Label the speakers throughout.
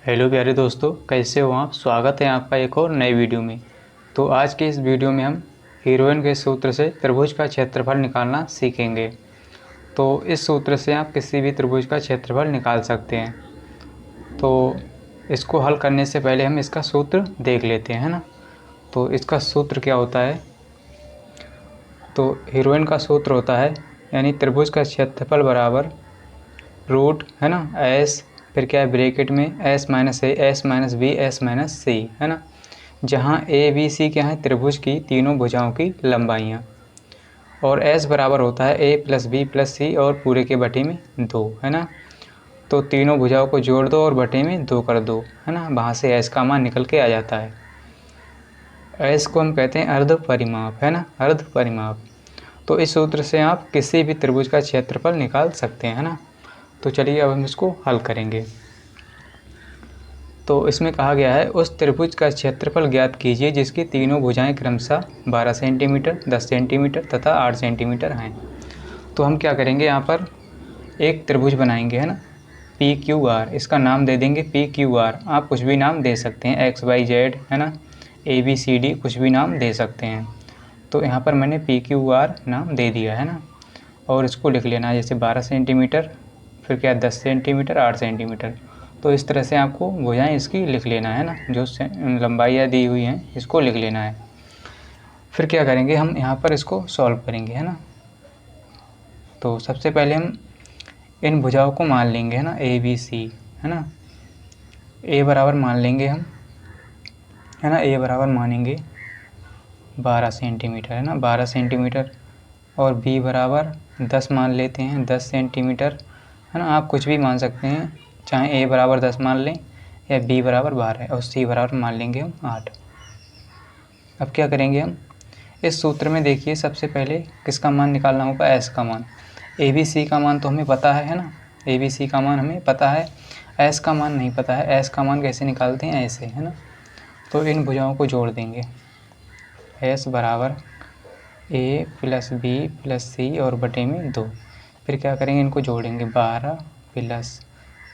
Speaker 1: Hello प्यारे दोस्तों, कैसे हो आप। स्वागत है आपका एक और नए वीडियो में। तो आज के इस वीडियो में हम हीरोइन के सूत्र से त्रिभुज का क्षेत्रफल निकालना सीखेंगे। तो इस सूत्र से आप किसी भी त्रिभुज का क्षेत्रफल निकाल सकते हैं। तो इसको हल करने से पहले हम इसका सूत्र देख लेते हैं, है ना। तो इसका सूत्र क्या होता है। तो हीरोइन का सूत्र होता है यानी त्रिभुज का क्षेत्रफल बराबर रूट, है ना, एस, फिर क्या है ब्रैकेट में S minus A, S minus B, S minus C, है ना। जहाँ ए बी सी क्या है, त्रिभुज की तीनों भुजाओं की लंबाइयाँ। और एस बराबर होता है ए प्लस बी प्लस सी और पूरे के बटे में 2, है ना। तो तीनों भुजाओं को जोड़ दो और बटे में 2 कर दो, है ना। वहाँ से एस का मान निकल के आ जाता है। एस को हम कहते हैं अर्ध परिमाप, है ना, अर्ध परिमाप। तो इस सूत्र से आप किसी भी त्रिभुज का क्षेत्रफल निकाल सकते हैं, है ना। तो चलिए अब हम इसको हल करेंगे। तो इसमें कहा गया है उस त्रिभुज का क्षेत्रफल ज्ञात कीजिए जिसकी तीनों भुजाएं क्रमशः 12 सेंटीमीटर, 10 सेंटीमीटर तथा 8 सेंटीमीटर हैं। तो हम क्या करेंगे, यहाँ पर एक त्रिभुज बनाएंगे, है ना, पी क्यू आर। इसका नाम दे देंगे पी क्यू आर। आप कुछ भी नाम दे सकते हैं, एक्स वाई जेड, है ना, ए बी सी डी, कुछ भी नाम दे सकते हैं। तो यहाँ पर मैंने पी क्यू आर नाम दे दिया, है ना। और इसको लिख लेना है जैसे 12 सेंटीमीटर, फिर क्या 10 सेंटीमीटर, 8 सेंटीमीटर। तो इस तरह से आपको भुजाएं इसकी लिख लेना है ना, जो लंबाइयाँ दी हुई हैं इसको लिख लेना है। फिर क्या करेंगे, हम यहाँ पर इसको सॉल्व करेंगे, है ना। तो सबसे पहले हम इन भुजाओं को मान लेंगे, है ना, ए बी सी, है ना। ए बराबर मान लेंगे हम, है ना, ए बराबर मानेंगे 12 सेंटीमीटर, है ना, 12 सेंटीमीटर। और बी बराबर 10 मान लेते हैं, 10 सेंटीमीटर, है ना। आप कुछ भी मान सकते हैं, चाहे ए बराबर 10 मान लें या बी बराबर 12 और सी बराबर मान लेंगे हम 8। अब क्या करेंगे हम, इस सूत्र में देखिए सबसे पहले किसका मान निकालना होगा, एस का मान। ए बी सी का मान तो हमें पता है ना, ए बी सी का मान हमें पता है, एस का मान नहीं पता है। एस का मान कैसे निकालते हैं, ऐसे, है ना। तो इन भुजाओं को जोड़ देंगे, एस बराबर ए प्लस बी प्लस सी और बटे में 2। फिर क्या करेंगे, इनको जोड़ेंगे, 12 प्लस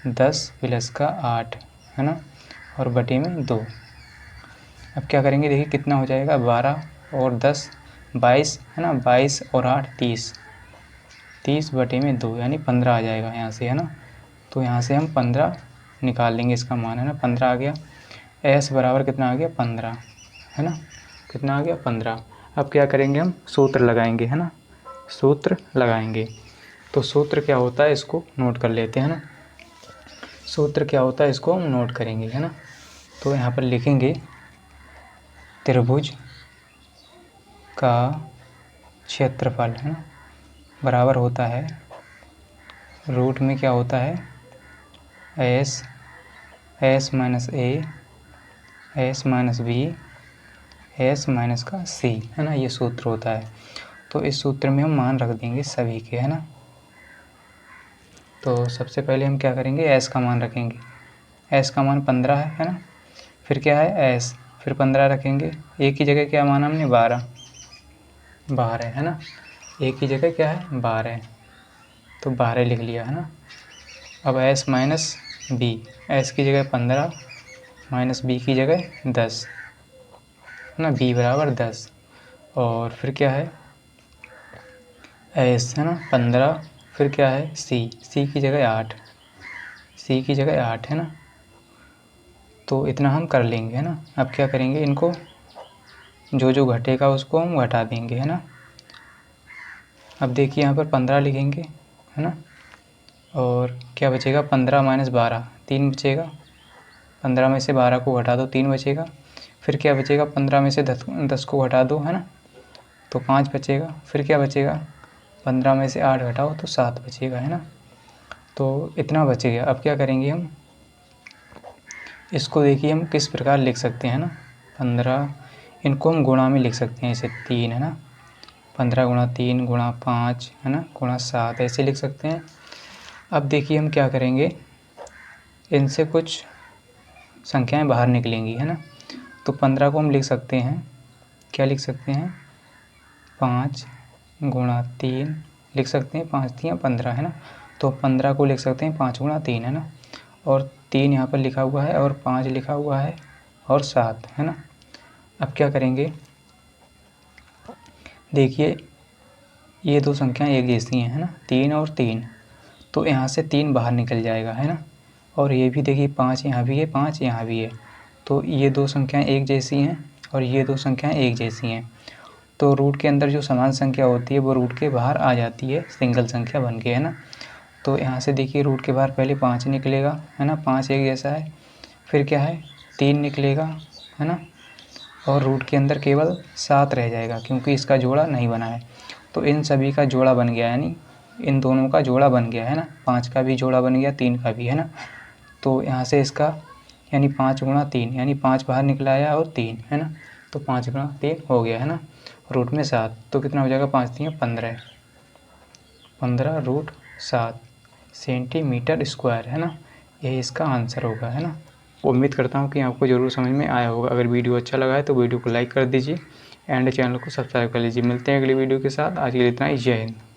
Speaker 1: 10 प्लस का 8, है ना, और बटे में 2। अब क्या करेंगे, देखिए कितना हो जाएगा, 12 और 10 22, है ना, 22 और 8 30, 30 बटे में 2 यानी 15 आ जाएगा यहाँ से, है ना। तो यहाँ से हम 15 निकाल लेंगे इसका मान, है ना, 15 आ गया। एस बराबर कितना आ गया, 15, है ना, कितना आ गया, 15। अब क्या करेंगे, हम सूत्र लगाएंगे, है ना, सूत्र लगाएंगे। तो सूत्र क्या होता है इसको नोट कर लेते हैं ना। सूत्र क्या होता है इसको हम नोट करेंगे, है ना। तो यहाँ पर लिखेंगे त्रिभुज का क्षेत्रफल, है ना, बराबर होता है रूट में क्या होता है, S, S minus A, S minus B, S minus का सी, है ना, ये सूत्र होता है। तो इस सूत्र में हम मान रख देंगे सभी के, है ना। तो सबसे पहले हम क्या करेंगे, एस का मान रखेंगे। एस का मान 15 है ना। फिर क्या है, एस, फिर 15 रखेंगे। एक की जगह क्या माना हमने, 12, 12 है ना। एक की जगह क्या है, 12, तो 12 लिख लिया, है ना। अब एस माइनस बी, एस की जगह 15 माइनस बी की जगह 10, है ना, बी बराबर 10। और फिर क्या है, एस, है ना, 15, फिर क्या है, सी, सी की जगह 8, सी की जगह 8, है ना। तो इतना हम कर लेंगे, है ना। अब क्या करेंगे, इनको जो जो घटेगा उसको हम घटा देंगे, है ना। अब देखिए यहाँ पर 15 लिखेंगे, है ना। और क्या बचेगा, 15 माइनस 12, 3 बचेगा। 15 में से 12 को घटा दो, 3 बचेगा। फिर क्या बचेगा, 15 में से 10 को घटा दो, है ना, तो 5 बचेगा। फिर क्या बचेगा, 15 में से 8 घटाओ तो 7 बचेगा, है ना। तो इतना बच गया। अब क्या करेंगे हम, इसको देखिए हम किस प्रकार लिख सकते हैं ना, 15, इनको हम गुणा में लिख सकते हैं, इसे 3, है ना, 15 गुणा 3 गुणा 5, है ना, गुणा 7, ऐसे लिख सकते हैं। अब देखिए हम क्या करेंगे, इनसे कुछ संख्याएं बाहर निकलेंगी, है ना। तो 15 को हम लिख सकते हैं, क्या लिख सकते हैं, 5 गुणा 3 लिख सकते हैं, 5 3 15, है ना। तो 15 को लिख सकते हैं 5 गुणा 3, है ना। और 3 यहाँ पर लिखा हुआ है और 5 लिखा हुआ है और 7 है ना। अब क्या करेंगे, देखिए ये दो संख्याएं एक जैसी हैं है ना, 3 और 3, तो यहाँ से 3 बाहर निकल जाएगा है ना। और ये भी देखिए 5 यहाँ भी है, 5 यहाँ भी है, तो ये दो संख्याएं एक जैसी हैं और ये दो संख्याएं एक जैसी हैं। तो रूट के अंदर जो समान संख्या होती है वो रूट के बाहर आ जाती है सिंगल संख्या बन के है ना। तो यहाँ से देखिए रूट के बाहर पहले 5 निकलेगा है ना, 5 एक जैसा है, फिर क्या है 3 निकलेगा है ना, और रूट के अंदर केवल 7 रह जाएगा क्योंकि इसका जोड़ा नहीं बना है। तो इन सभी का जोड़ा बन गया, यानी इन दोनों का जोड़ा बन गया है ना, 5 का भी जोड़ा बन गया, 3 का भी है ना। तो यहाँ से इसका यानी 5 गुणा 3, यानी 5 बाहर निकला आया और 3 है ना, तो 5 गुणा 3 हो गया है ना, रूट में 7, तो कितना हो जाएगा 5 3 15, 15 रूट 7 सेंटीमीटर स्क्वायर है ना। यही इसका आंसर होगा है ना। उम्मीद करता हूँ कि आपको ज़रूर समझ में आया होगा। अगर वीडियो अच्छा लगा है तो वीडियो को लाइक कर दीजिए एंड चैनल को सब्सक्राइब कर लीजिए। मिलते हैं अगली वीडियो के साथ। आज के लिए इतना ही। जय हिंद।